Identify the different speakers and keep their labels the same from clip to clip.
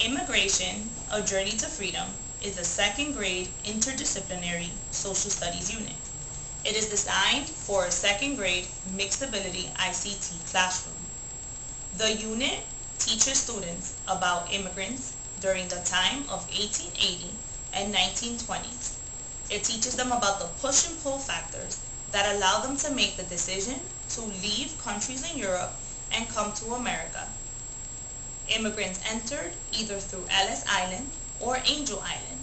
Speaker 1: Immigration, A Journey to Freedom is a second grade interdisciplinary social studies unit. It is designed for a second grade mixed ability ICT classroom. The unit teaches students about immigrants during the time of 1880 and 1920s. It teaches them about the push and pull factors that allow them to make the decision to leave countries in Europe and come to America. Immigrants entered either through Ellis Island or Angel Island.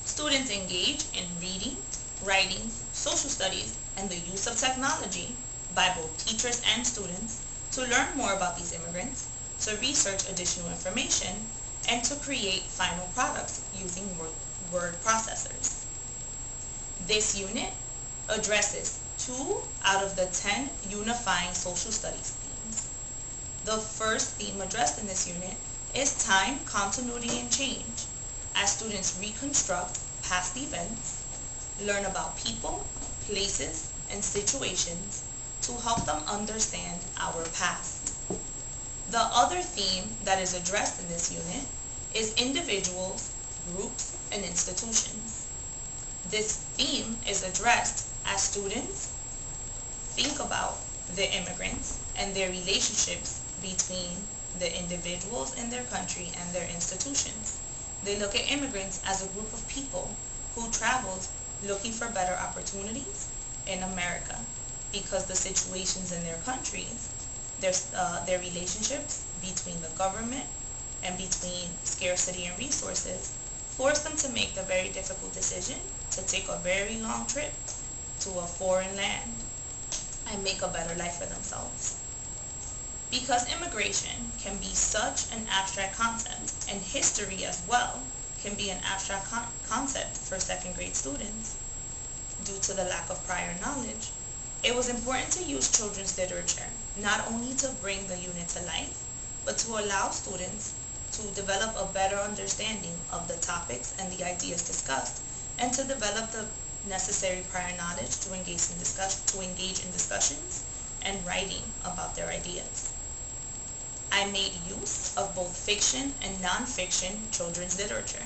Speaker 1: Students engage in reading, writing, social studies, and the use of technology by both teachers and students to learn more about these immigrants, to research additional information, and to create final products using word processors. This unit addresses 2 out of the 10 unifying social studies themes. The first theme addressed in this unit is time, continuity, and change, as students reconstruct past events, learn about people, places, and situations to help them understand our past. The other theme that is addressed in this unit is individuals, groups, and institutions. This theme is addressed as students think about the immigrants and their relationships between the individuals in their country and their institutions. They look at immigrants as a group of people who traveled looking for better opportunities in America because the situations in their countries, their relationships between the government and between scarcity and resources forced them to make the very difficult decision to take a very long trip to a foreign land and make a better life for themselves. Because immigration can be such an abstract concept, and history as well can be an abstract concept for second grade students due to the lack of prior knowledge, it was important to use children's literature not only to bring the unit to life, but to allow students to develop a better understanding of the topics and the ideas discussed, and to develop the necessary prior knowledge to engage in discussions and writing about their ideas. I made use of both fiction and non-fiction children's literature.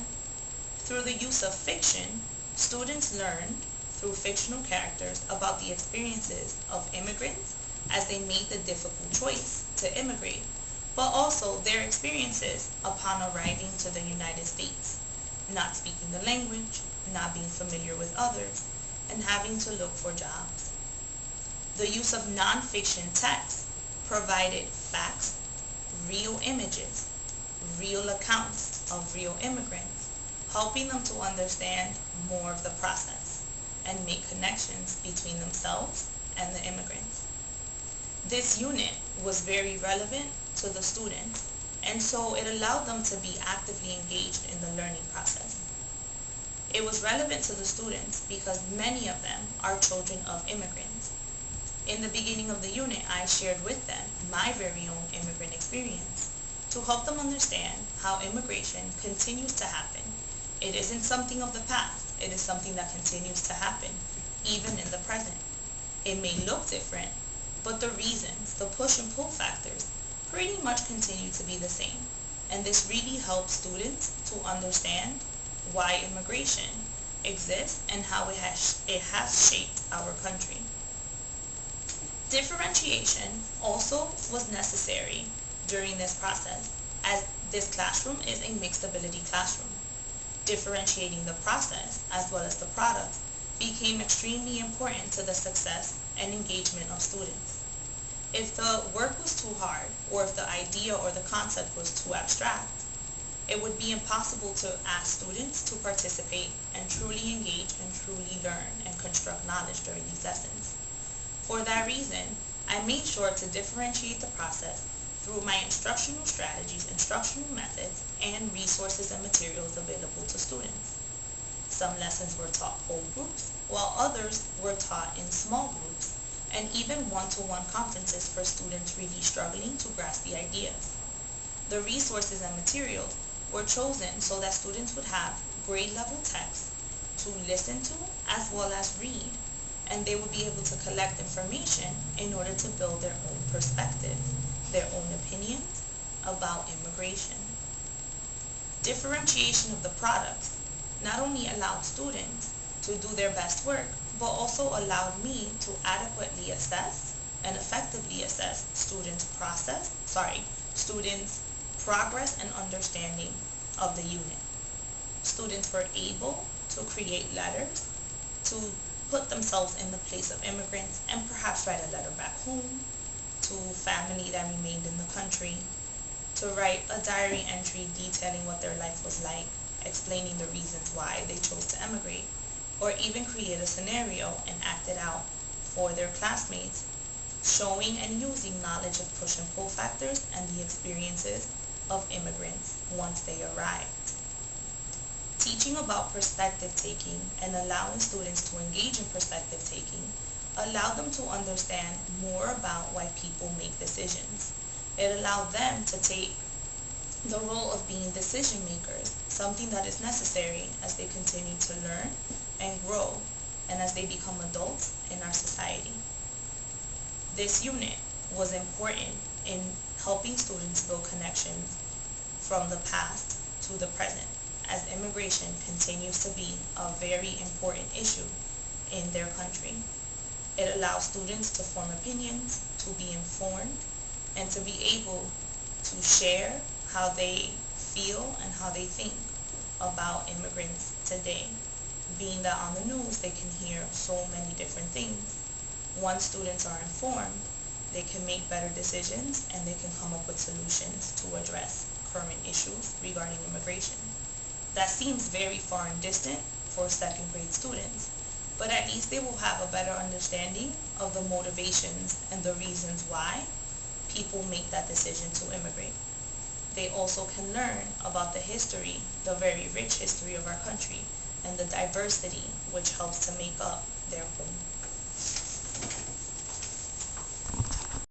Speaker 1: Through the use of fiction, students learned through fictional characters about the experiences of immigrants as they made the difficult choice to immigrate, but also their experiences upon arriving to the United States, not speaking the language, not being familiar with others, and having to look for jobs. The use of non-fiction text provided facts, real images, real accounts of real immigrants, helping them to understand more of the process and make connections between themselves and the immigrants. This unit was very relevant to the students, and so it allowed them to be actively engaged in the learning process. It was relevant to the students because many of them are children of immigrants. In the beginning of the unit, I shared with them my very own immigrant experience to help them understand how immigration continues to happen. It isn't something of the past. It is something that continues to happen, even in the present. It may look different, but the reasons, the push and pull factors, pretty much continue to be the same. And this really helps students to understand why immigration exists and how it has shaped our country. Differentiation also was necessary during this process, as this classroom is a mixed ability classroom. Differentiating the process as well as the products became extremely important to the success and engagement of students. If the work was too hard, or if the idea or the concept was too abstract, it would be impossible to ask students to participate and truly engage and truly learn and construct knowledge during these lessons. For that reason, I made sure to differentiate the process through my instructional strategies, instructional methods, and resources and materials available to students. Some lessons were taught whole groups, while others were taught in small groups, and even one-to-one conferences for students really struggling to grasp the ideas. The resources and materials were chosen so that students would have grade-level text to listen to as well as read, and they would be able to collect information in order to build their own perspective, their own opinions about immigration. Differentiation of the products not only allowed students to do their best work, but also allowed me to adequately assess and effectively assess students' progress and understanding of the unit. Students were able to create letters, to put themselves in the place of immigrants and perhaps write a letter back home to family that remained in the country, to write a diary entry detailing what their life was like, explaining the reasons why they chose to emigrate, or even create a scenario and act it out for their classmates, showing and using knowledge of push and pull factors and the experiences of immigrants once they arrived. Teaching about perspective taking and allowing students to engage in perspective taking allowed them to understand more about why people make decisions. It allowed them to take the role of being decision makers, something that is necessary as they continue to learn and grow and as they become adults in our society. This unit was important in helping students build connections from the past to the present, as immigration continues to be a very important issue in their country. It allows students to form opinions, to be informed, and to be able to share how they feel and how they think about immigrants today. Being that on the news they can hear so many different things. Once students are informed, they can make better decisions and they can come up with solutions to address current issues regarding immigration. That seems very far and distant for second grade students, but at least they will have a better understanding of the motivations and the reasons why people make that decision to immigrate. They also can learn about the history, the very rich history of our country, and the diversity which helps to make up their home.